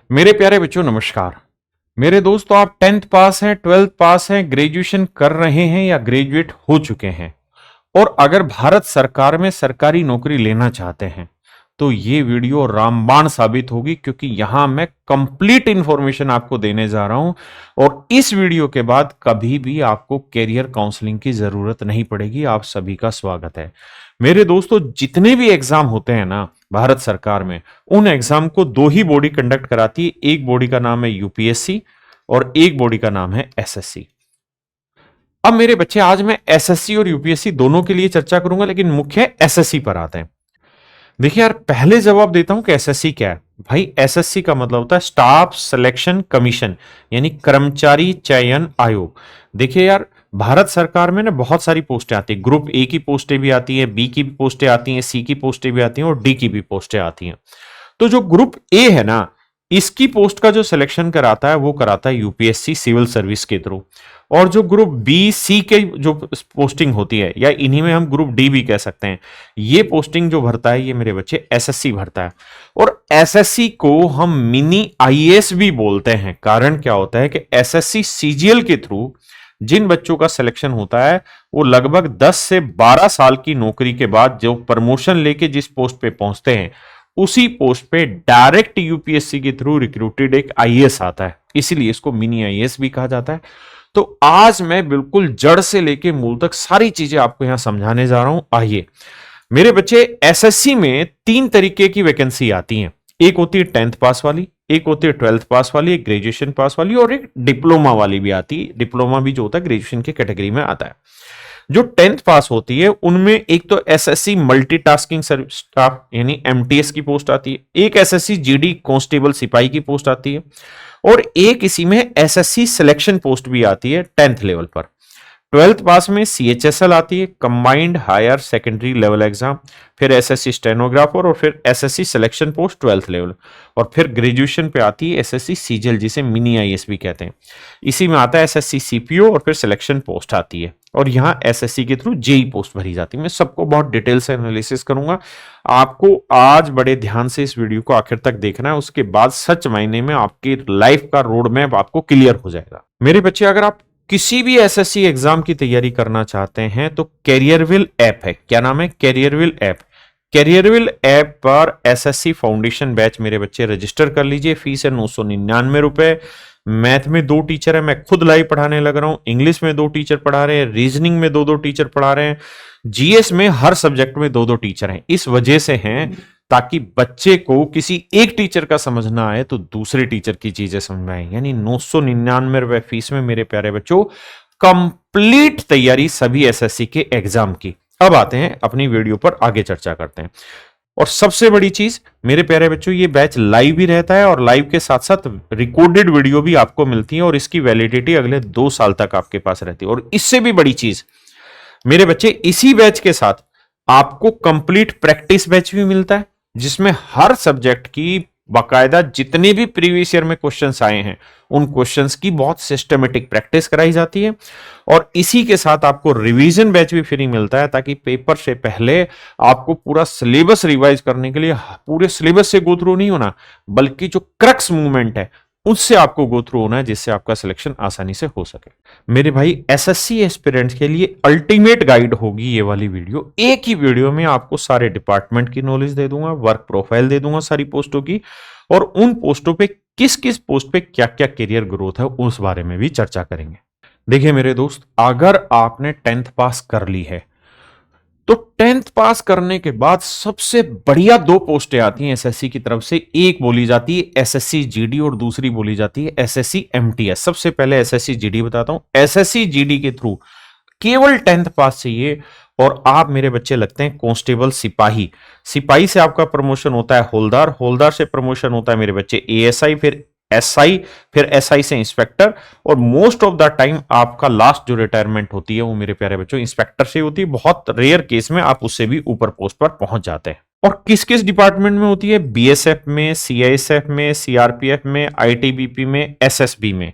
मेरे प्यारे बच्चों नमस्कार। मेरे दोस्तों, आप 10th पास हैं, 12th पास हैं, ग्रेजुएशन कर रहे हैं या ग्रेजुएट हो चुके हैं और अगर भारत सरकार में सरकारी नौकरी लेना चाहते हैं तो ये वीडियो रामबाण साबित होगी, क्योंकि यहां मैं कंप्लीट इंफॉर्मेशन आपको देने जा रहा हूं और इस वीडियो के बाद कभी भी आपको कैरियर काउंसलिंग की जरूरत नहीं पड़ेगी। आप सभी का स्वागत है। मेरे दोस्तों, जितने भी एग्जाम होते हैं ना भारत सरकार में, उन एग्जाम को दो ही बॉडी कंडक्ट कराती है। एक बॉडी का नाम है यूपीएससी और एक बॉडी का नाम है एसएससी। अब मेरे बच्चे, आज मैं एसएससी और यूपीएससी दोनों के लिए चर्चा करूंगा, लेकिन मुख्य एसएससी पर आते हैं। देखिए यार, पहले जवाब देता हूं कि एसएससी क्या है। भाई, एसएससी का मतलब होता है स्टाफ सिलेक्शन कमीशन, यानी कर्मचारी चयन आयोग। देखिए यार, भारत सरकार में ना बहुत सारी पोस्टें आती है। ग्रुप ए की पोस्टें भी आती हैं, बी की भी पोस्टें आती हैं, सी की पोस्टें भी आती हैं और डी की भी पोस्टें आती हैं। तो जो ग्रुप ए है ना, इसकी पोस्ट का जो सिलेक्शन कराता है वो कराता है यूपीएससी सिविल सर्विस के थ्रू। और जो ग्रुप बी सी के जो पोस्टिंग होती है, या इन्हीं में हम ग्रुप डी भी कह सकते हैं, ये पोस्टिंग जो भरता है ये मेरे बच्चे एसएससी भरता है। और एसएससी को हम मिनी आईएएस भी बोलते हैं। कारण क्या होता है कि एसएससी सीजीएल के थ्रू जिन बच्चों का सिलेक्शन होता है वो लगभग 10 से 12 साल की नौकरी के बाद जो प्रमोशन लेके जिस पोस्ट पे पहुंचते हैं, उसी पोस्ट पे डायरेक्ट यूपीएससी के थ्रू रिक्रूटेड एक आईएएस आता है। इसीलिए इसको मिनी आईएएस भी कहा जाता है। तो आज मैं बिल्कुल जड़ से लेके मूल तक सारी चीजें आपको यहां समझाने जा रहा हूं। आइए मेरे बच्चे, एसएससी में 3 तरीके की वैकेंसी आती हैं। एक होती है 10th पास वाली, एक होती है 12th पास वाली, एक ग्रेजुएशन पास वाली और एक डिप्लोमा वाली भी आती है। डिप्लोमा भी जो होता है ग्रेजुएशन की कैटेगरी में आता है। जो 10th पास होती है उनमें एक तो एसएससी मल्टीटास्किंग सर्विस स्टाफ यानी एमटीएस की पोस्ट आती है, एक एसएससी जीडी कांस्टेबल सिपाही की पोस्ट आती है और एक इसी में एसएससी सिलेक्शन पोस्ट भी आती है 10th लेवल पर। 12th पास में सीएचएसएल आती है, combined higher secondary level exam, फिर एसएससी स्टेनोग्राफर और फिर SSC selection post 12th level, और फिर ग्रेजुएशन पे आती है एसएससी सीजीएल, जिसे मिनी आईएएस भी कहते हैं। इसी में आता है एसएससी सीपीओ और फिर सिलेक्शन पोस्ट आती है, और यहाँ एसएससी के थ्रू जेई पोस्ट भरी जाती है। मैं सबको बहुत डिटेल से एनालिसिस करूंगा। आपको आज बड़े ध्यान से इस वीडियो को आखिर तक देखना है, उसके बाद सच मायने में आपकी लाइफ का रोड मैप आपको क्लियर हो जाएगा। मेरे बच्चे, अगर आप किसी भी एसएससी एग्जाम की तैयारी करना चाहते हैं तो कैरियरविल ऐप है। क्या नाम है? कैरियरविल ऐप। कैरियरविल ऐप पर एसएससी फाउंडेशन बैच मेरे बच्चे रजिस्टर कर लीजिए। फीस है 999 रुपए। मैथ में 2 टीचर है, मैं खुद लाइव पढ़ाने लग रहा हूं। इंग्लिश में 2 टीचर पढ़ा रहे हैं, रीजनिंग में 2-2 टीचर पढ़ा रहे हैं, जीएस में हर सब्जेक्ट में 2-2 टीचर हैं। इस वजह से हैं ताकि बच्चे को किसी एक टीचर का समझ ना आए तो दूसरे टीचर की चीजें समझ में आए। यानी 999 रुपए फीस में मेरे प्यारे बच्चों कंप्लीट तैयारी सभी एसएससी के एग्जाम की। अब आते हैं अपनी वीडियो पर, आगे चर्चा करते हैं। और सबसे बड़ी चीज मेरे प्यारे बच्चों, ये बैच लाइव भी रहता है और लाइव के साथ साथ रिकॉर्डेड वीडियो भी आपको मिलती है और इसकी वैलिडिटी अगले 2 साल तक आपके पास रहती है। और इससे भी बड़ी चीज मेरे बच्चे, इसी बैच के साथ आपको कंप्लीट प्रैक्टिस बैच भी मिलता है, जिसमें हर सब्जेक्ट की बाकायदा जितने भी प्रीवियस ईयर में क्वेश्चंस आए हैं उन क्वेश्चंस की बहुत सिस्टमेटिक प्रैक्टिस कराई जाती है। और इसी के साथ आपको रिवीजन बैच भी फ्री मिलता है, ताकि पेपर से पहले आपको पूरा सिलेबस रिवाइज करने के लिए पूरे सिलेबस से गो थ्रू नहीं होना, बल्कि जो क्रक्स मूवमेंट है उससे आपको गो थ्रू होना है, जिससे आपका सिलेक्शन आसानी से हो सके। मेरे भाई, एसएससी एस्पिरेंट्स के लिए अल्टीमेट गाइड होगी ये वाली वीडियो। एक ही वीडियो में आपको सारे डिपार्टमेंट की नॉलेज दे दूंगा, वर्क प्रोफाइल दे दूंगा सारी पोस्टों की, और उन पोस्टों पे किस किस पोस्ट पे क्या क्या करियर ग्रोथ है उस बारे में भी चर्चा करेंगे। देखिए मेरे दोस्त, अगर आपने 10th पास कर ली है तो 10th पास करने के बाद सबसे बढ़िया 2 पोस्टें आती हैं एसएससी की तरफ से। एक बोली जाती है एसएससी जीडी और दूसरी बोली जाती है एसएससी एमटीएस। सबसे पहले एसएससी जीडी बताता हूं। एसएससी जीडी के थ्रू केवल 10th पास चाहिए और आप मेरे बच्चे लगते हैं कांस्टेबल सिपाही। सिपाही से आपका प्रमोशन होता है हवलदार, हवलदार से प्रमोशन होता है मेरे बच्चे एएसआई, फिर एसआई, फिर एसआई से इंस्पेक्टर, और मोस्ट ऑफ द टाइम आपका लास्ट जो रिटायरमेंट होती है वो मेरे प्यारे बच्चों इंस्पेक्टर से होती है। बहुत रेयर केस में आप उससे भी ऊपर पोस्ट पर पहुंच जाते हैं। और किस किस डिपार्टमेंट में होती है? बीएसएफ में, सीआईएसएफ में, सीआरपीएफ में, आईटीबीपी में, एसएसबी में,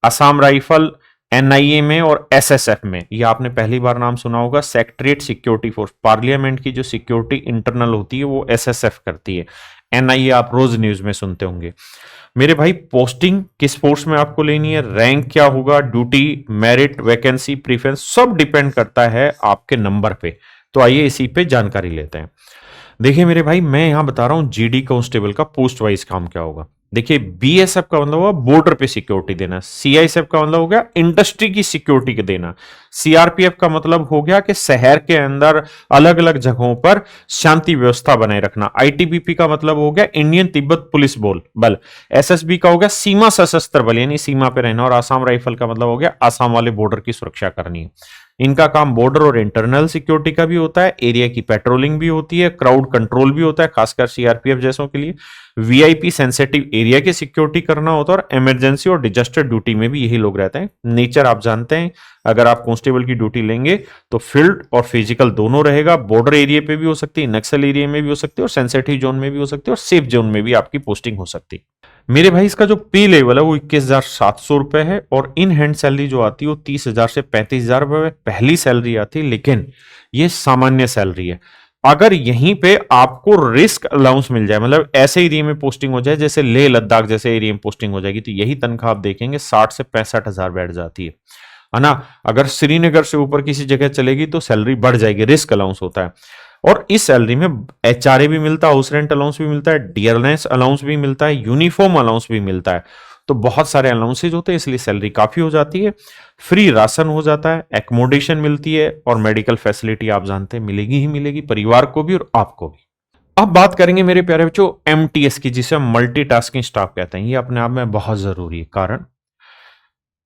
असम राइफल, एनआईए में और एसएसएफ में। ये आपने पहली बार नाम सुना होगा, सेक्रेटरीट सिक्योरिटी फोर्स। पार्लियामेंट की जो सिक्योरिटी इंटरनल होती है वो एसएसएफ करती है। एनआईए आप रोज न्यूज में सुनते होंगे। मेरे भाई पोस्टिंग किस फोर्स में आपको लेनी है, रैंक क्या होगा, ड्यूटी, मेरिट, वैकेंसी, प्रीफरेंस, सब डिपेंड करता है आपके नंबर पे। तो आइए इसी पे जानकारी लेते हैं। देखिए मेरे भाई, मैं यहां बता रहा हूं जीडी कांस्टेबल का पोस्ट वाइज काम क्या होगा। देखिए बीएसएफ का मतलब होगा बॉर्डर पे सिक्योरिटी देना, सीआईएसएफ का मतलब हो गया इंडस्ट्री की सिक्योरिटी के देना, सीआरपीएफ का मतलब हो गया कि शहर के अंदर अलग अलग जगहों पर शांति व्यवस्था बनाए रखना, आईटीबीपी का मतलब हो गया इंडियन तिब्बत पुलिस बल, एसएसबी का हो गया सीमा सशस्त्र बल यानी सीमा पे रहना, और आसाम राइफल का मतलब हो गया आसाम वाले बॉर्डर की सुरक्षा करनी है। इनका काम बॉर्डर और इंटरनल सिक्योरिटी का भी होता है, एरिया की पेट्रोलिंग भी होती है, क्राउड कंट्रोल भी होता है खासकर सीआरपीएफ जैसों के लिए, वीआईपी सेंसिटिव एरिया की सिक्योरिटी करना होता है, और इमरजेंसी और डिजास्टर ड्यूटी में भी यही लोग रहते हैं। नेचर आप जानते हैं, अगर आप कांस्टेबल की ड्यूटी लेंगे तो फील्ड और फिजिकल दोनों रहेगा, बॉर्डर एरिया पे भी हो सकती है, नक्सल एरिया में भी हो सकती है, और सेंसिटिव जोन में भी हो सकती है, और सेफ जोन में भी आपकी पोस्टिंग हो सकती है। मेरे भाई इसका जो पे लेवल है वो 21,700 रुपए है, और इन हैंड सैलरी जो आती है वो 30,000 से 35,000 रुपए पहली सैलरी आती है, लेकिन ये सामान्य सैलरी है। अगर यहीं पे आपको रिस्क अलाउंस मिल जाए, मतलब ऐसे एरिया में पोस्टिंग हो जाए जैसे लेह लद्दाख जैसे एरिया में पोस्टिंग हो जाएगी, तो यही तनख्वाह आप देखेंगे 60 से 65,000 बैठ जाती है ना। अगर श्रीनगर से ऊपर किसी जगह चलेगी तो सैलरी बढ़ जाएगी, रिस्क अलाउंस होता है। और इस सैलरी में एचआरए भी मिलता है, हाउस रेंट अलाउंस भी मिलता है, डियरनेस अलाउंस भी मिलता है, यूनिफॉर्म अलाउंस भी मिलता है। तो बहुत सारे अलाउंसेज होते हैं, इसलिए सैलरी काफी हो जाती है। फ्री राशन हो जाता है, एकोमोडेशन मिलती है, और मेडिकल फैसिलिटी आप जानते हैं मिलेगी ही मिलेगी, परिवार को भी और आपको भी। अब बात करेंगे मेरे प्यारे बच्चों एमटीएस की, जिसे हम मल्टीटास्किंग स्टाफ कहते हैं। ये अपने आप में बहुत जरूरी है, कारण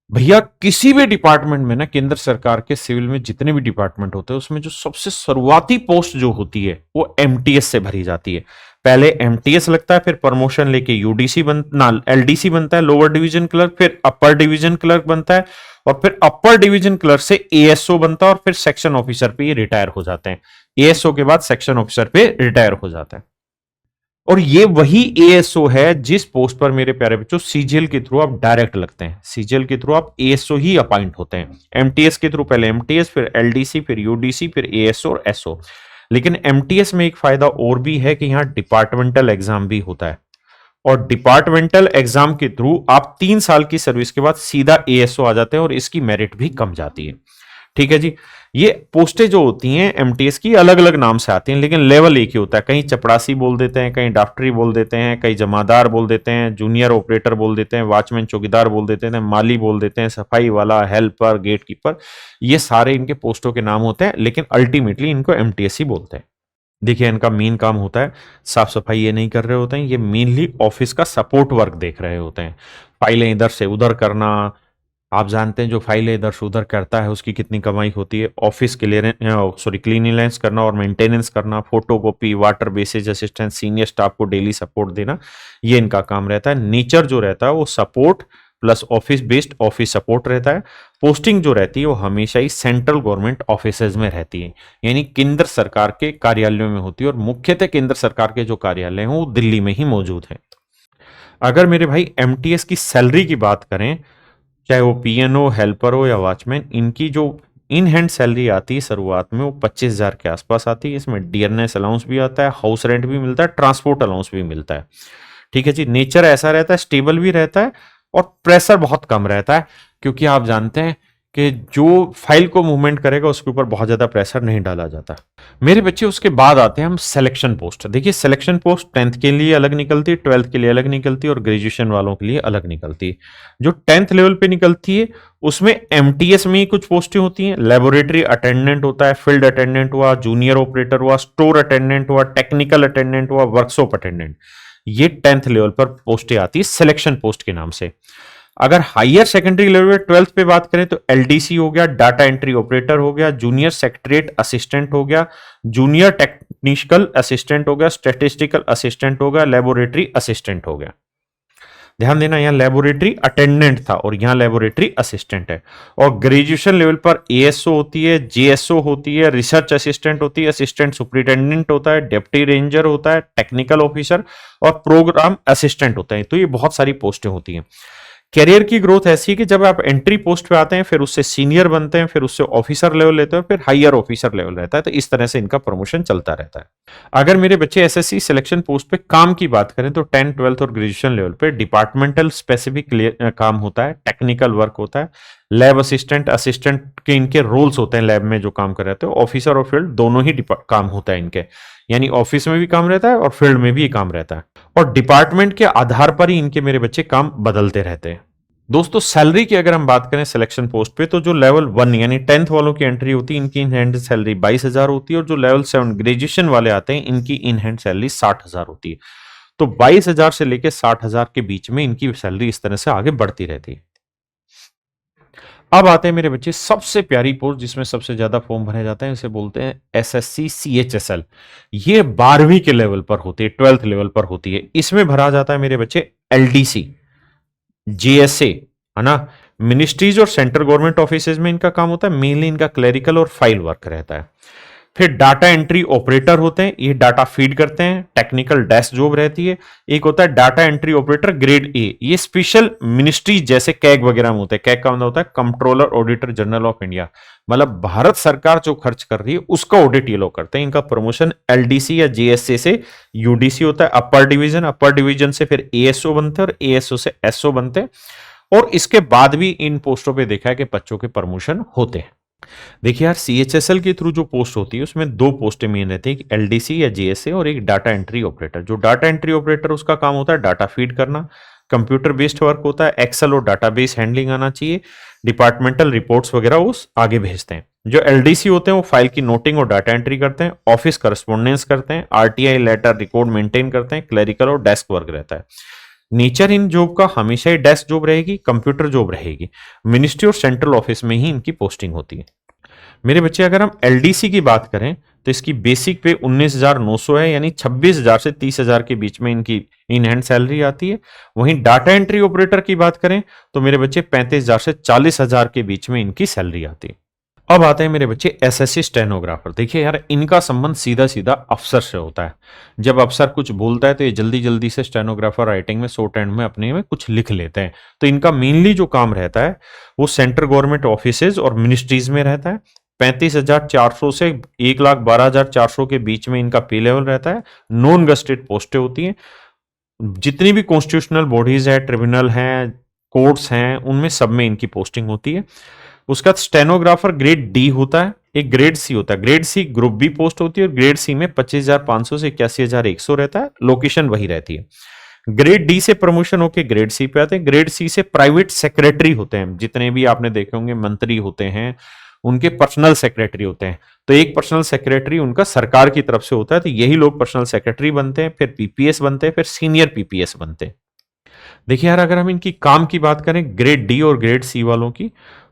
भैया किसी भी डिपार्टमेंट में ना, केंद्र सरकार के सिविल में जितने भी डिपार्टमेंट होते हैं उसमें जो सबसे शुरुआती पोस्ट जो होती है वो एमटीएस से भरी जाती है। पहले एमटीएस लगता है, फिर प्रमोशन लेके यूडीसी बनना, एलडीसी बनता है, लोअर डिवीजन क्लर्क, फिर अपर डिवीजन क्लर्क बनता है, और फिर अपर डिवीजन क्लर्क से एएसओ बनता है, और फिर सेक्शन ऑफिसर पे ये रिटायर हो जाते हैं। एएसओ के बाद सेक्शन ऑफिसर पे रिटायर हो जाता है। और ये वही एएसओ है जिस पोस्ट पर मेरे प्यारे बच्चों सीजीएल के थ्रू आप डायरेक्ट लगते हैं, सीजीएल के थ्रू आप एएसओ ही अपॉइंट होते हैं। एमटीएस के थ्रू पहले एमटीएस, फिर एलडीसी, फिर यूडीसी, फिर एएसओ और एसओ। लेकिन एमटीएस में एक फायदा और भी है कि यहां डिपार्टमेंटल एग्जाम भी होता है, और डिपार्टमेंटल एग्जाम के थ्रू आप 3 साल की सर्विस के बाद सीधा एएसओ आ जाते हैं, और इसकी मेरिट भी कम जाती है। ठीक है जी। ये पोस्टें जो होती हैं एमटीएस की अलग अलग नाम से आती हैं, लेकिन लेवल एक ही होता है। कहीं चपड़ासी बोल देते हैं, कहीं डॉक्टरी बोल देते हैं, कहीं जमादार बोल देते हैं, जूनियर ऑपरेटर बोल देते हैं, वॉचमैन चौकीदार बोल देते हैं, माली बोल देते हैं, सफाई वाला, हेल्पर, गेट कीपर, ये सारे इनके पोस्टों के नाम होते हैं, लेकिन अल्टीमेटली इनको एमटीएस ही बोलते हैं। देखिए इनका मेन काम होता है साफ सफाई, ये नहीं कर रहे होते हैं, ये मेनली ऑफिस का सपोर्ट वर्क देख रहे होते हैं। फाइलें इधर से उधर करना, आप जानते हैं जो फाइलें इधर से उधर करता है उसकी कितनी कमाई होती है। ऑफिस क्लीनिनेंस करना और मेंटेनेंस करना, photocopy, water basis assistant, senior staff को डेली सपोर्ट देना, ये इनका काम रहता है। नेचर जो रहता है वो support plus office based office support रहता है। पोस्टिंग जो रहती है वो हमेशा ही सेंट्रल गवर्नमेंट ऑफिसेज में रहती है, यानी केंद्र सरकार के कार्यालयों में होती है, और मुख्यतः केंद्र सरकार के जो कार्यालय हैं वो दिल्ली में ही मौजूद हैं। अगर मेरे भाई एमटीएस की सैलरी की बात करें, चाहे वो पीएनओ, हेल्पर हो या वॉचमैन, इनकी जो इन हैंड सैलरी आती है शुरुआत में वो 25,000 के आसपास आती है। इसमें डियरनेस अलाउंस भी आता है, हाउस रेंट भी मिलता है, ट्रांसपोर्ट अलाउंस भी मिलता है। ठीक है जी। नेचर ऐसा रहता है, स्टेबल भी रहता है, और प्रेशर बहुत कम रहता है, क्योंकि आप जानते हैं कि जो फाइल को मूवमेंट करेगा उसके ऊपर बहुत ज्यादा प्रेशर नहीं डाला जाता। मेरे बच्चे उसके बाद आते हैं हम सिलेक्शन पोस्ट। देखिए सिलेक्शन पोस्ट 10th के लिए अलग निकलती है, 12th के लिए अलग निकलती है, और ग्रेजुएशन वालों के लिए अलग निकलती है। जो 10th लेवल पे निकलती है उसमें एमटीएस में ही कुछ पोस्टें होती हैं। लेबोरेटरी अटेंडेंट होता है, फील्ड अटेंडेंट हुआ, जूनियर ऑपरेटर हुआ, स्टोर अटेंडेंट हुआ, टेक्निकल अटेंडेंट हुआ, वर्कशॉप अटेंडेंट, ये 10th लेवल पर पोस्टें आती है सिलेक्शन पोस्ट के नाम से। अगर हायर सेकेंडरी लेवल पे 12th पे बात करें तो एलडीसी हो गया, डाटा एंट्री ऑपरेटर हो गया, जूनियर सेक्रेटरीट असिस्टेंट हो गया, जूनियर टेक्निकल असिस्टेंट हो गया, स्टैटिस्टिकल असिस्टेंट हो गया, लेबोरेटरी असिस्टेंट हो गया। ध्यान देना, यहां लेबोरेटरी अटेंडेंट था और यहां लेबोरेटरी असिस्टेंट है। और ग्रेजुएशन लेवल पर एएसओ होती है, जेएसओ होती है, रिसर्च असिस्टेंट होती है, असिस्टेंट सुपरिटेंडेंट होता है, डिप्टी रेंजर होता है, टेक्निकल ऑफिसर और प्रोग्राम असिस्टेंट होता है। तो ये बहुत सारी पोस्टें होती हैं। कैरियर की ग्रोथ ऐसी है कि जब आप एंट्री पोस्ट पे आते हैं, फिर उससे सीनियर बनते हैं, फिर उससे ऑफिसर लेवल लेते हैं, फिर हायर ऑफिसर लेवल रहता है। तो इस तरह से इनका प्रमोशन चलता रहता है। अगर मेरे बच्चे एसएससी सिलेक्शन पोस्ट पे काम की बात करें तो 10, 12 और ग्रेजुएशन लेवल पे डिपार्टमेंटल स्पेसिफिक काम होता है, टेक्निकल वर्क होता है, लैब असिस्टेंट, असिस्टेंट के इनके रोल्स होते हैं, लैब में जो काम कर रहे थे, ऑफिसर और फील्ड दोनों ही काम होता है इनके, यानी ऑफिस में भी काम रहता है और फील्ड में भी काम रहता है। और डिपार्टमेंट के आधार पर ही इनके मेरे बच्चे काम बदलते रहते हैं। दोस्तों सैलरी की अगर हम बात करें सिलेक्शन पोस्ट पे, तो जो लेवल 1 यानी 10th वालों की एंट्री होती है, इनकी इन हैंड सैलरी 22,000 होती है, और जो लेवल 7 ग्रेजुएशन वाले आते हैं, इनकी इन हैंड सैलरी 60,000 होती है। तो 22,000 से लेकर 60,000 के बीच में इनकी सैलरी इस तरह से आगे बढ़ती रहती है। अब आते हैं मेरे बच्चे सबसे प्यारी पोस्ट जिसमें सबसे ज्यादा फॉर्म भरे जाते हैं, इसे बोलते हैं एसएससी सीएचएसएल। ये 12वीं के लेवल पर होती है, 12th लेवल पर होती है। इसमें भरा जाता है मेरे बच्चे एलडीसी, जीएसए, है ना, मिनिस्ट्रीज और सेंट्रल गवर्नमेंट ऑफिसेज में इनका काम होता है। मेनली इनका क्लेरिकल और फाइल वर्क रहता है। फिर डाटा एंट्री ऑपरेटर होते हैं, ये डाटा फीड करते हैं, टेक्निकल डेस्क जॉब रहती है। एक होता है data entry operator grade A, ये स्पेशल मिनिस्ट्री जैसे कैग वगैरह में होते हैं। कैग का मतलब होता है controller auditor general of India, मतलब भारत सरकार जो खर्च कर रही है उसका ऑडिट ये लोग करते हैं। इनका प्रमोशन एलडीसी या जीएसए से यूडीसी होता है, अपर डिवीजन, अपर डिवीजन से फिर एएसओ बनते हैं और एएसओ से एसओ बनते हैं। और इसके बाद भी इन पोस्टों पे देखा है कि बच्चों के प्रमोशन होते हैं। देखिए यार, सीएचएसएल के थ्रू जो पोस्ट होती है उसमें दो पोस्टें मेन रहती है, एक एलडीसी या जीएसए और एक डाटा एंट्री ऑपरेटर। जो डाटा एंट्री ऑपरेटर उसका काम होता है डाटा फीड करना, कंप्यूटर बेस्ड वर्क होता है, एक्सेल और डाटाबेस हैंडलिंग आना चाहिए, डिपार्टमेंटल रिपोर्ट्स वगैरह उस आगे भेजते हैं। जो एलडीसी होते हैं वो फाइल की नोटिंग और डाटा एंट्री करते हैं, ऑफिस करस्पॉन्डेंस करते हैं, आरटीआई लेटर रिकॉर्ड मेंटेन करते हैं, क्लरिकल और डेस्क वर्क रहता है। नेचर इन जॉब का हमेशा ही डेस्क जॉब रहेगी, कंप्यूटर जॉब रहेगी। मिनिस्ट्री और सेंट्रल ऑफिस में ही इनकी पोस्टिंग होती है। मेरे बच्चे अगर हम एलडीसी की बात करें तो इसकी बेसिक पे 19,900 है, यानी 26,000 से 30,000 के बीच में इनकी इन हैंड सैलरी आती है। वहीं डाटा एंट्री ऑपरेटर की बात करें तो मेरे बच्चे 35,000 से 40,000 के बीच में इनकी सैलरी आती है। अब आते हैं मेरे बच्चे एसएससी स्टेनोग्राफर। देखिए यार, इनका संबंध सीधा सीधा अफसर से होता है। जब अफसर कुछ बोलता है तो ये जल्दी जल्दी से स्टेनोग्राफर राइटिंग में शॉर्ट हैंड में अपने में कुछ लिख लेते हैं। तो इनका मेनली जो काम रहता है वो सेंट्रल गवर्नमेंट ऑफिसेज और मिनिस्ट्रीज में रहता है। 35,400 से 1,12,400 के बीच में इनका पे लेवल रहता है। नॉन गस्टेड पोस्टें होती हैं। जितनी भी कॉन्स्टिट्यूशनल बॉडीज है, ट्रिब्यूनल हैं, कोर्ट्स हैं, उनमें सब में इनकी पोस्टिंग होती है। उसका स्टेनोग्राफर ग्रेड डी होता है, एक ग्रेड सी होता है। Grade C group B post होती है और ग्रेड सी में 25,500 से 81,100 रहता है, लोकेशन वही रहती है। ग्रेड डी से प्रमोशन होकर ग्रेड सी पे आते हैं। ग्रेड सी से प्राइवेट सेक्रेटरी होते हैं, जितने भी आपने देखे होंगे मंत्री होते हैं उनके पर्सनल सेक्रेटरी होते हैं। तो एक पर्सनल सेक्रेटरी उनका सरकार की तरफ से होता है, तो यही लोग पर्सनल सेक्रेटरी बनते हैं, फिर पीपीएस बनते हैं, फिर सीनियर पीपीएस बनते हैं। देखिए यार, अगर हम इनकी काम की बात करें ग्रेड डी और ग्रेड सी वालों की,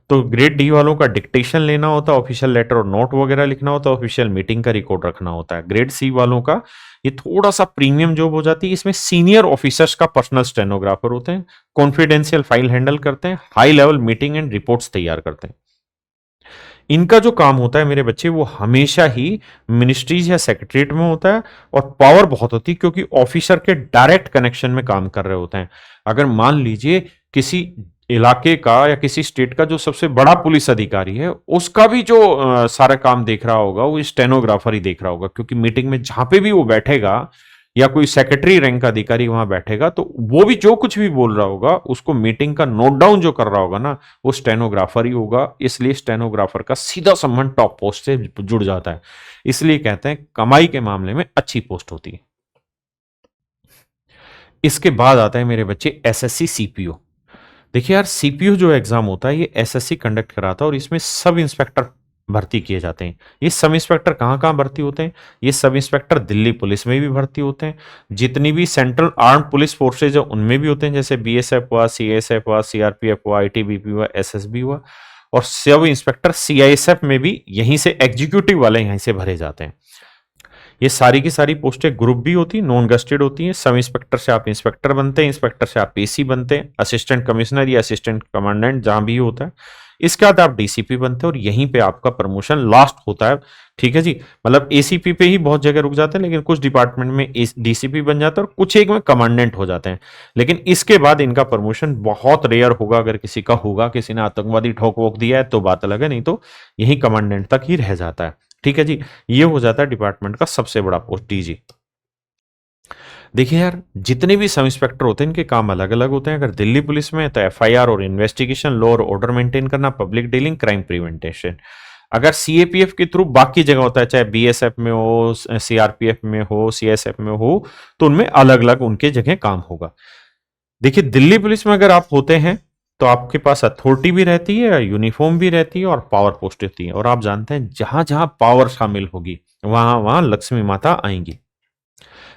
तो ग्रेड डी वालों का डिक्टेशन लेना होता है, ऑफिशियल लेटर और नोट वगैरह लिखना होता है, ऑफिशियल मीटिंग का रिकॉर्ड रखना होता है। ग्रेड सी वालों का ये थोड़ा सा प्रीमियम जॉब हो जाती है। इसमें सीनियर ऑफिसर्स का पर्सनल स्टेनोग्राफर होते हैं, कॉन्फिडेंशियल फाइल हैंडल करते हैं, high level meeting and reports तैयार करते हैं। इनका जो काम होता है मेरे बच्चे वो हमेशा ही मिनिस्ट्रीज या सेक्रेटरीट में होता है, और पावर बहुत होती है क्योंकि ऑफिसर के डायरेक्ट कनेक्शन में काम कर रहे होते हैं। अगर मान लीजिए किसी इलाके का या किसी स्टेट का जो सबसे बड़ा पुलिस अधिकारी है, उसका भी जो सारा काम देख रहा होगा वो स्टेनोग्राफर ही देख रहा होगा, क्योंकि मीटिंग में जहां पे भी वो बैठेगा या कोई सेक्रेटरी रैंक का अधिकारी वहां बैठेगा तो वो भी जो कुछ भी बोल रहा होगा उसको मीटिंग का नोट डाउन जो कर रहा होगा ना, वो स्टेनोग्राफर ही होगा। इसलिए स्टेनोग्राफर का सीधा संबंध टॉप पोस्ट से जुड़ जाता है। इसलिए कहते हैं कमाई के मामले में अच्छी पोस्ट होती है। इसके बाद आता है मेरे बच्चे एसएससी सीपीओ। देखिए यार, सीपीयू जो एग्जाम होता है ये एसएससी कंडक्ट कराता है, और इसमें सब इंस्पेक्टर भर्ती किए जाते हैं। ये सब इंस्पेक्टर कहाँ कहाँ भर्ती होते हैं? ये सब इंस्पेक्टर दिल्ली पुलिस में भी भर्ती होते हैं, जितनी भी सेंट्रल आर्म पुलिस फोर्सेज है उनमें भी होते हैं, जैसे बीएसएफ हुआ, सीएसएफ हुआ, सीआरपीएफ हुआ, आईटीबीपी हुआ, एसएसबी हुआ। और सब इंस्पेक्टर सीआईएसएफ में भी यहीं से एग्जीक्यूटिव वाले यहीं से भरे जाते हैं। ये सारी की सारी पोस्टें ग्रुप भी होती हैं, नॉन गस्टेड होती हैं। सब इंस्पेक्टर से आप इंस्पेक्टर बनते हैं, इंस्पेक्टर से आप एसी बनते हैं, असिस्टेंट कमिश्नर या असिस्टेंट कमांडेंट जहां भी होता है। इसके बाद आप डीसीपी बनते हैं और यहीं पे आपका प्रमोशन लास्ट होता है। ठीक है जी, मतलब एसीपी पे ही बहुत जगह रुक जाते हैं, लेकिन कुछ डिपार्टमेंट में डीसीपी बन जाता है और कुछ एक में कमांडेंट हो जाते हैं। लेकिन इसके बाद इनका प्रमोशन बहुत रेयर होगा, अगर किसी का होगा, किसी ने आतंकवादी ठोक वोक दिया है तो बात अलग है, नहीं तो यही कमांडेंट तक ही रह जाता है। ठीक है जी, ये हो जाता है डिपार्टमेंट का सबसे बड़ा पोस्ट, डीजी। देखिए यार, जितने भी सब इंस्पेक्टर होते हैं इनके काम अलग अलग होते हैं। अगर दिल्ली पुलिस में है तो एफआईआर और इन्वेस्टिगेशन, लॉ और ऑर्डर मेंटेन करना, पब्लिक डीलिंग, क्राइम प्रिवेंटेशन। अगर सीएपीएफ के थ्रू बाकी जगह होता है, चाहे बीएसएफ में हो, सीआरपीएफ में हो, सीएसएफ में हो, तो उनमें अलग अलग उनके जगह काम होगा। देखिए, दिल्ली पुलिस में अगर आप होते हैं तो आपके पास अथॉरिटी भी रहती है, यूनिफॉर्म भी रहती है और पावर पोस्ट रहती है। और आप जानते हैं जहां जहां पावर शामिल होगी वहां वहां लक्ष्मी माता आएंगी।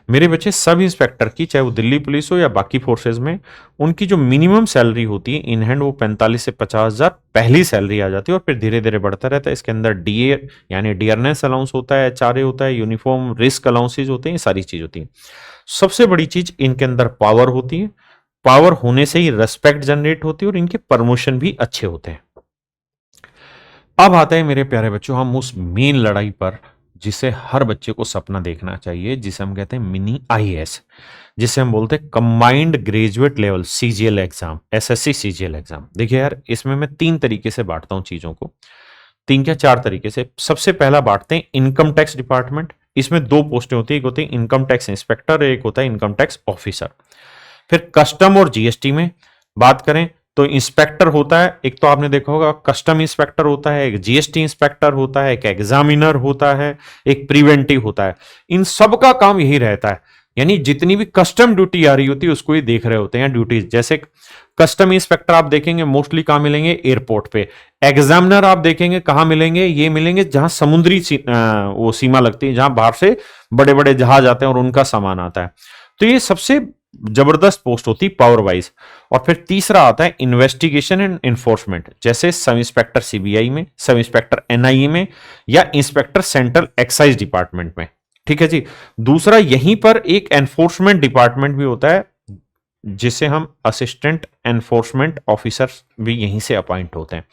मेरे बच्चे, सब इंस्पेक्टर की, चाहे वो दिल्ली पुलिस हो या बाकी फोर्सेज में, उनकी जो मिनिमम सैलरी होती है इन हैंड, वो 45 से 50,000 पहली सैलरी आ जाती है और फिर धीरे धीरे बढ़ता रहता है। इसके अंदर डीए यानी डियरनेस अलाउंस होता है, एचआरए होता है, यूनिफॉर्म रिस्क अलाउंसेज होते हैं, ये सारी चीज होती है। सबसे बड़ी चीज इनके अंदर पावर होती है। पावर होने से ही रेस्पेक्ट जनरेट होती है और इनके प्रमोशन भी अच्छे होते हैं। अब आते हैं मेरे प्यारे बच्चों हम उस मेन लड़ाई पर जिसे हर बच्चे को सपना देखना चाहिए, जिसे हम कहते हैं मिनी आईएएस, जिसे हम बोलते हैं combined graduate level CGL exam, SSC CGL exam. देखिए यार, इसमें मैं 3 तरीके से बांटता हूं चीजों को, 3 क्या 4 तरीके से। सबसे पहला बांटते हैं इनकम टैक्स डिपार्टमेंट। इसमें 2 पोस्टें होती है, एक होती है इनकम टैक्स इंस्पेक्टर, एक होता है इनकम टैक्स ऑफिसर। फिर कस्टम और जीएसटी में बात करें तो इंस्पेक्टर होता है, एक तो आपने देखा होगा कस्टम इंस्पेक्टर होता है, एक जीएसटी इंस्पेक्टर होता है, एक एग्जामिनर होता है, एक प्रिवेंटिव होता है। इन सब का काम यही रहता है, यानी जितनी भी कस्टम ड्यूटी आ रही होती है उसको ही देख रहे होते हैं ड्यूटीज। जैसे कस्टम इंस्पेक्टर आप देखेंगे मोस्टली कहां मिलेंगे, एयरपोर्ट पे। एग्जामिनर आप देखेंगे कहां मिलेंगे, ये मिलेंगे जहां समुद्री वो सीमा लगती है, जहां बाहर से बड़े बड़े जहाज आते हैं और उनका सामान आता है। तो ये सबसे जबरदस्त पोस्ट होती पावर वाइज। और फिर तीसरा आता है इन्वेस्टिगेशन एंड एनफोर्समेंट, जैसे सब इंस्पेक्टर सीबीआई में, सब इंस्पेक्टर एनआईए में, या इंस्पेक्टर सेंट्रल एक्साइज डिपार्टमेंट में। ठीक है जी। दूसरा, यहीं पर एक एनफोर्समेंट डिपार्टमेंट भी होता है जिसे हम असिस्टेंट एनफोर्समेंट ऑफिसर भी यहीं से अपॉइंट होते हैं।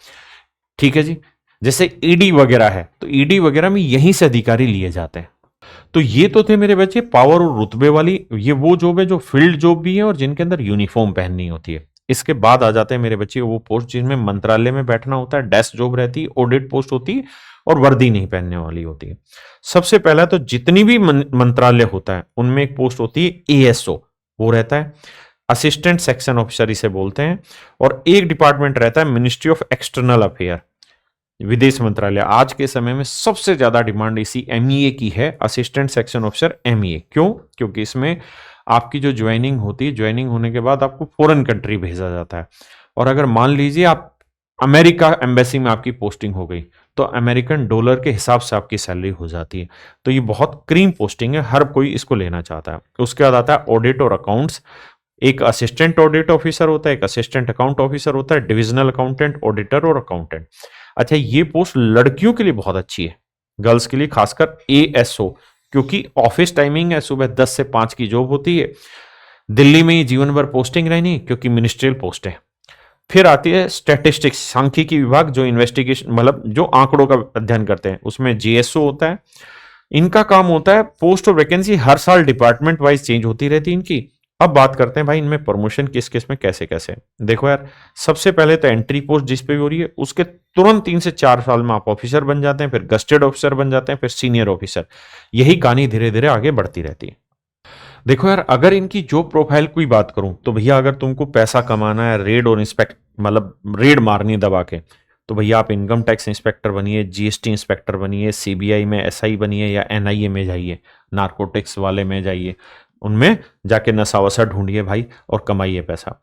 ठीक है जी। जैसे ईडी वगैरह है तो ईडी वगैरह में यहीं से अधिकारी लिए जाते हैं। तो ये तो थे मेरे बच्चे पावर और रुतबे वाली, ये वो जॉब है जो फील्ड जॉब भी है और जिनके अंदर यूनिफॉर्म पहननी होती है। इसके बाद आ जाते हैं मेरे बच्चे वो पोस्ट जिनमें मंत्रालय में बैठना होता है, डेस्क जॉब रहती है, ऑडिट पोस्ट होती है और वर्दी नहीं पहनने वाली होती है। सबसे पहला तो जितनी भी मंत्रालय होता है उनमें एक पोस्ट होती है एएसओ, वो रहता है असिस्टेंट सेक्शन ऑफिसर इसे बोलते हैं। और एक डिपार्टमेंट रहता है मिनिस्ट्री ऑफ एक्सटर्नल अफेयर, विदेश मंत्रालय। आज के समय में सबसे ज्यादा डिमांड इसी एमईए की है, असिस्टेंट सेक्शन ऑफिसर एमईए। क्यों? क्योंकि इसमें आपकी जो ज्वाइनिंग होती है, ज्वाइनिंग होने के बाद आपको फॉरेन कंट्री भेजा जाता है। और अगर मान लीजिए आप अमेरिका एम्बेसी में आपकी पोस्टिंग हो गई तो अमेरिकन डॉलर के हिसाब से आपकी सैलरी हो जाती है। तो ये बहुत क्रीम पोस्टिंग है, हर कोई इसको लेना चाहता है। उसके बाद आता है ऑडिट और अकाउंट्स। एक असिस्टेंट ऑडिट ऑफिसर होता है, एक असिस्टेंट अकाउंट ऑफिसर होता है, डिविजनल अकाउंटेंट, ऑडिटर और अकाउंटेंट। अच्छा, ये पोस्ट लड़कियों के लिए बहुत अच्छी है, गर्ल्स के लिए खासकर एएसओ, क्योंकि ऑफिस टाइमिंग है, सुबह 10 से 5 की जॉब होती है। दिल्ली में ही जीवन भर पोस्टिंग रहनी क्योंकि मिनिस्ट्रियल पोस्ट है। फिर आती है स्टैटिस्टिक्स, सांख्यिकी विभाग, जो इन्वेस्टिगेशन मतलब जो आंकड़ों का अध्ययन करते हैं, उसमें जीएसओ होता है। इनका काम होता है, पोस्ट और वैकेंसी हर साल डिपार्टमेंट वाइज चेंज होती रहती है इनकी। अब बात करते हैं भाई इनमें प्रमोशन किस किस में कैसे कैसे। देखो यार, सबसे पहले तो एंट्री पोस्ट जिस पे भी हो रही है उसके तुरंत 3 से 4 साल में आप ऑफिसर बन जाते हैं, फिर गस्टेड ऑफिसर बन जाते हैं, फिर सीनियर ऑफिसर। यही कहानी धीरे धीरे आगे बढ़ती रहती है। देखो यार, अगर इनकी जॉब प्रोफाइल की बात करूं तो भैया अगर तुमको पैसा कमाना है, रेड और इंस्पेक्ट मतलब रेड मारनी है दबा के, तो भैया आप इनकम टैक्स इंस्पेक्टर बनिए, जीएसटी इंस्पेक्टर बनिए, सीबीआई में एसआई बनिए या एनआईए में जाइए, नार्कोटिक्स वाले में जाइए, उनमें जाके नशा वसा ढूंढिए भाई और कमाइए पैसा।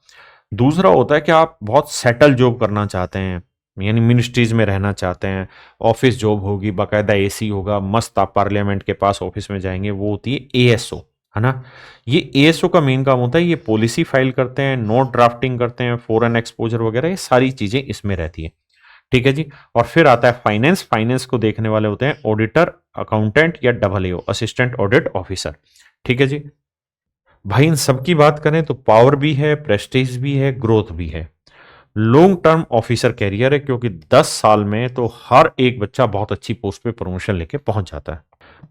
दूसरा होता है कि आप बहुत सेटल जॉब करना चाहते हैं, यानी मिनिस्ट्रीज में रहना चाहते हैं, ऑफिस जॉब होगी, बाकायदा एसी होगा, मस्त आप पार्लियामेंट के पास ऑफिस में जाएंगे, वो होती है एएसओ, है ना। ये एएसओ का मेन काम होता है, ये पॉलिसी फाइल करते हैं, नोट ड्राफ्टिंग करते हैं, फॉरेन एक्सपोजर वगैरह, ये सारी चीजें इसमें रहती है। ठीक है जी। और फिर आता है फाइनेंस। फाइनेंस को देखने वाले होते हैं ऑडिटर, अकाउंटेंट या AAO, असिस्टेंट ऑडिट ऑफिसर। ठीक है जी। भाई इन सब की बात करें तो पावर भी है, प्रेस्टीज भी है, ग्रोथ भी है। लॉन्ग टर्म ऑफिसर कैरियर है, क्योंकि 10 साल में तो हर एक बच्चा बहुत अच्छी पोस्ट पे प्रमोशन लेके पहुंच जाता है।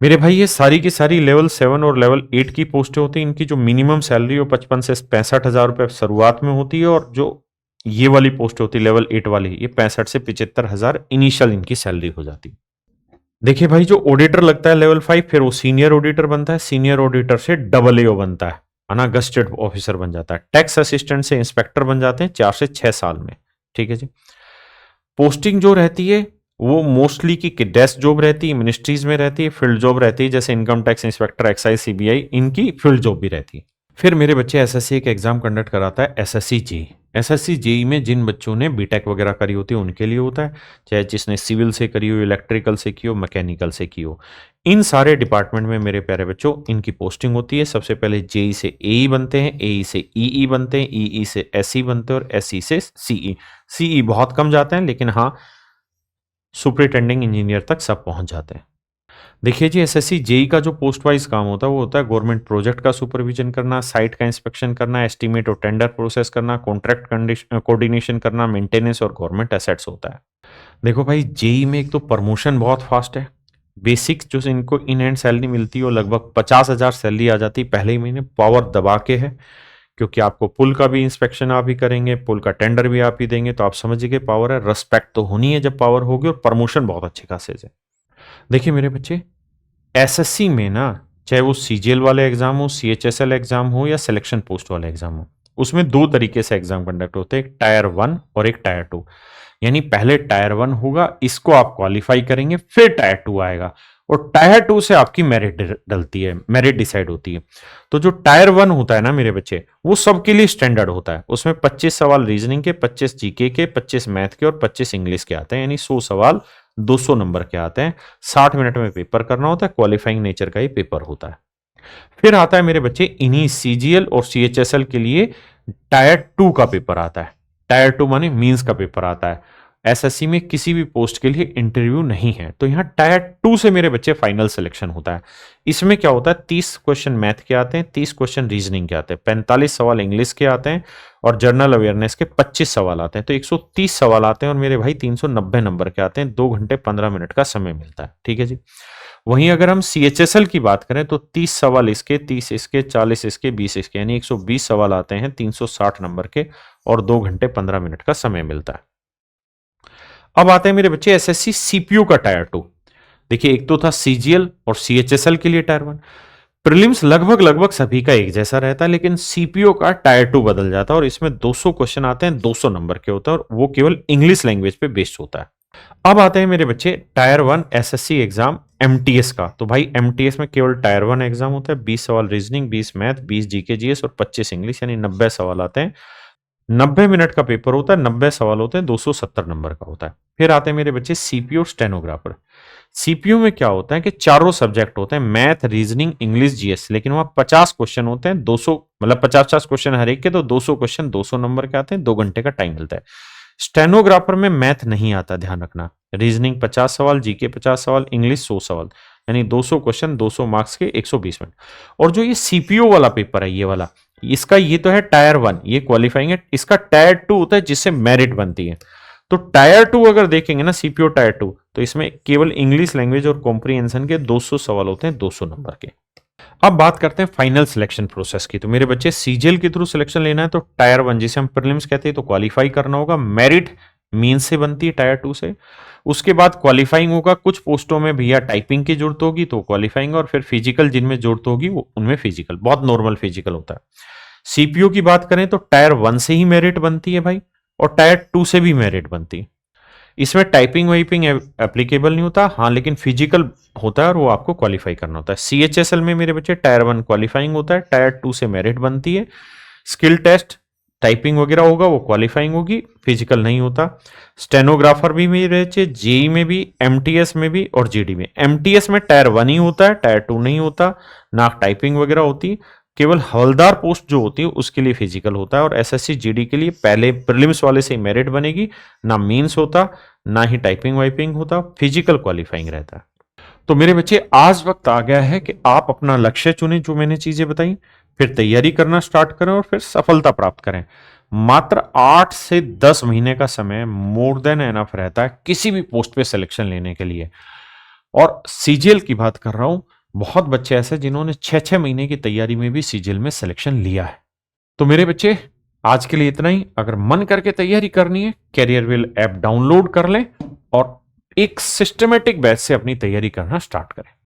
मेरे भाई ये सारी की सारी लेवल 7 और लेवल 8 की पोस्टें होती हैं। इनकी जो मिनिमम सैलरी हो 55 से 65 हजार रुपये शुरुआत में होती है, और जो ये वाली पोस्ट होती है लेवल 8 वाली, ये 65 से 75 हजार इनिशियल इनकी सैलरी हो जाती है। देखिए भाई, जो ऑडिटर लगता है लेवल 5, फिर वो सीनियर ऑडिटर बनता है, सीनियर ऑडिटर से डबल एओ बनता है ना, गस्टेड ऑफिसर बन जाता है। टैक्स असिस्टेंट से इंस्पेक्टर बन जाते हैं 4 से 6 साल में। ठीक है जी। पोस्टिंग जो रहती है वो मोस्टली की डेस्क जॉब रहती है, मिनिस्ट्रीज में रहती है, फील्ड जॉब रहती है, जैसे income tax inspector, excise, CBI, इनकी फील्ड जॉब भी रहती है। फिर मेरे बच्चे एसएससी एक एग्जाम कंडक्ट कराता है, एसएससी जेई। एसएससी जेई में जिन बच्चों ने बीटेक वगैरह करी होती है उनके लिए होता है, चाहे जिसने सिविल से करी हो, इलेक्ट्रिकल से की हो, मैकेनिकल से की हो। इन सारे डिपार्टमेंट में मेरे प्यारे बच्चों इनकी पोस्टिंग होती है। सबसे पहले जेई से एई बनते हैं, एई से ईई बनते हैं, ईई से एसई बनते हैं, और एसई से सीई। सीई बहुत कम जाते हैं, लेकिन हाँ सुपरिटेंडिंग इंजीनियर तक सब पहुंच जाते हैं। देखिए जी, एसएससी जेई का जो पोस्ट वाइज काम होता है वो होता है गवर्नमेंट प्रोजेक्ट का सुपरविजन करना, साइट का इंस्पेक्शन करना, एस्टीमेट और टेंडर प्रोसेस करना, कॉन्ट्रैक्ट कोऑर्डिनेशन करना, मेंटेनेंस और गवर्नमेंट एसेट्स होता है। देखो भाई, जेई में एक तो प्रमोशन बहुत फास्ट है। बेसिक जो इनको इन हैंड सैलरी मिलती है वो लगभग 50 हजार सैलरी आ जाती है पहले ही महीने। पावर दबा के है, क्योंकि आपको पुल का भी इंस्पेक्शन आप ही करेंगे, पुल का टेंडर भी आप ही देंगे, तो आप समझिए पावर है। रिस्पेक्ट तो होनी है जब पावर होगी, और प्रमोशन बहुत अच्छे खासे है। देखिए मेरे बच्चे, एसएससी में ना, चाहे वो सीजीएल वाले एग्जाम हो, सीएचएसएल एग्जाम हो, या सिलेक्शन पोस्ट वाले एग्जाम हो, उसमें दो तरीके से एग्जाम कंडक्ट होते हैं, एक टायर 1 और एक टायर 2। यानी पहले टायर 1 होगा, इसको आप क्वालिफाई करेंगे, फिर टायर 2 आएगा, और टायर 2 से आपकी मेरिट डलती है, मेरिट डिसाइड होती है। तो जो टायर 1 होता है ना मेरे बच्चे, वो सबके लिए स्टैंडर्ड होता है। उसमें 25 सवाल रीजनिंग के, 25 जीके के, 25 मैथ के और 25 इंग्लिश के आते हैं, यानी 100 सवाल 200 नंबर के आते हैं। 60 मिनट में पेपर करना होता है, क्वालिफाइंग नेचर का ही पेपर होता है। फिर आता है मेरे बच्चे इन्हीं सीजीएल और सीएचएसएल के लिए टायर 2 का पेपर आता है। टायर 2 माने मींस का पेपर आता है। एसएससी में किसी भी पोस्ट के लिए इंटरव्यू नहीं है, तो यहाँ टायर 2 से मेरे बच्चे फाइनल सिलेक्शन होता है। इसमें क्या होता है, 30 क्वेश्चन मैथ के आते हैं, 30 क्वेश्चन रीजनिंग के आते हैं, 45 सवाल इंग्लिश के आते हैं, और जनरल अवेयरनेस के 25 सवाल आते हैं। तो 130 सवाल आते हैं, और मेरे भाई 390 नंबर के आते हैं। 2 घंटे 15 मिनट का समय मिलता है। ठीक है जी। वहीं अगर हम सीएचएसएल की बात करें तो 30 सवाल इसके, 30 इसके, 40 इसके, 20 इसके, यानी 120 सवाल आते हैं 360 नंबर के, और 2 घंटे 15 मिनट का समय मिलता है। अब आते हैं मेरे बच्चे एसएससी सीपीयू का टायर 2। देखिए, एक तो था सीजीएल और सीएचएसएल के लिए टायर 1। प्रीलिम्स लगभग लगभग सभी का एक जैसा रहता है, लेकिन सीपीयू का टायर 2 बदल जाता है, और इसमें 200 क्वेश्चन आते हैं, 200 नंबर के होते हैं, और वो केवल इंग्लिश लैंग्वेज पे बेस्ड होता है। अब आते हैं मेरे बच्चे टायर 1 एसएससी एग्जाम एमटीएस का। तो भाई एमटीएस में केवल टायर 1 एग्जाम होता है। 20 सवाल रीजनिंग, 20 मैथ, 20 जीके जीएस और 25 इंग्लिश, यानी 90 सवाल आते हैं। 90 मिनट का पेपर होता है, 90 सवाल होते हैं, 270 नंबर का होता है। फिर आते हैं मेरे बच्चे सीपीयू स्टेनोग्राफर। सीपीयू में क्या होता है कि चारों सब्जेक्ट होते हैं, मैथ, रीजनिंग, इंग्लिश, जीएस, लेकिन वहां 50 क्वेश्चन होते हैं, 200 मतलब 50-50 क्वेश्चन हर एक के, तो 200 क्वेश्चन 200 नंबर के आते हैं। 2 घंटे का टाइम मिलता है। स्टेनोग्राफर में मैथ नहीं आता, ध्यान रखना। रीजनिंग 50 सवाल, जीके 50 सवाल, इंग्लिश 100 सवाल, यानी 200 क्वेश्चन 200 मार्क्स के, 120 मिनट। और जो ये सीपीयू वाला पेपर है, ये वाला, इसका ये तो है टायर 1, ये क्वालिफाइंग है। इसका टायर 2 होता है, जिससे मेरिट बनती है। तो टायर 2 अगर देखेंगे ना, सीपीयू टायर 2, तो इसमें केवल इंग्लिश लैंग्वेज और कॉम्प्रिहेंशन के 200 सवाल होते हैं, 200 नंबर के। अब बात करते हैं फाइनल सिलेक्शन प्रोसेस की। तो मेरे बच्चे, सीजीएल के थ्रू सिलेक्शन लेना है तो टायर 1, जिसे हम प्रीलिम्स कहते हैं, तो क्वालिफाई करना होगा। मेरिट मींस से बनती है टायर 2 से। उसके बाद क्वालिफाइंग होगा। कुछ पोस्टों में भैया टाइपिंग की जरूरत होगी तो क्वालिफाइंग, और फिर फिजिकल जिनमें जरूरत होगी वो उनमें फिजिकल, बहुत नॉर्मल फिजिकल होता है। सीपीयू की बात करें तो टायर 1 से ही मेरिट बनती है भाई, और टायर 2 से भी मेरिट बनती है। इसमें टाइपिंग वाइपिंग एप्लीकेबल नहीं होता, हाँ, लेकिन फिजिकल होता है, और वो आपको क्वालिफाई करना होता है। सीएचएसएल में मेरे बच्चे टायर 1 क्वालिफाइंग होता है, टायर 2 से मेरिट बनती है। स्किल टेस्ट, टाइपिंग वगैरह होगा, वो क्वालिफाइंग होगी, फिजिकल नहीं होता। स्टेनोग्राफर भी मेरे बच्चे जेई में भी, एमटीएस में भी और जीडी में। एमटीएस में टायर 1 ही होता है, टायर 2 नहीं होता, ना टाइपिंग वगैरह होती। केवल हवलदार पोस्ट जो होती है उसके लिए फिजिकल होता है, और एसएससी जीडी के लिए पहले प्रीलिम्स वाले से मेरिट बनेगी, ना मींस होता, ना ही टाइपिंग वाइपिंग होता, फिजिकल क्वालिफाइंग रहता है। तो मेरे बच्चे, आज वक्त आ गया है कि आप अपना लक्ष्य चुनें, जो मैंने चीजें बताई, फिर तैयारी करना स्टार्ट करें और फिर सफलता प्राप्त करें। मात्र 8 से 10 महीने का समय मोर देन एनफ रहता है किसी भी पोस्ट पे सिलेक्शन लेने के लिए। और सीजीएल की बात कर रहा हूं, बहुत बच्चे ऐसे जिन्होंने 6-6 महीने की तैयारी में भी सीजीएल में सिलेक्शन लिया है। तो मेरे बच्चे, आज के लिए इतना ही। अगर मन करके तैयारी करनी है, कैरियरविल ऐप डाउनलोड कर लें और एक सिस्टमेटिक बैच से अपनी तैयारी करना स्टार्ट करें।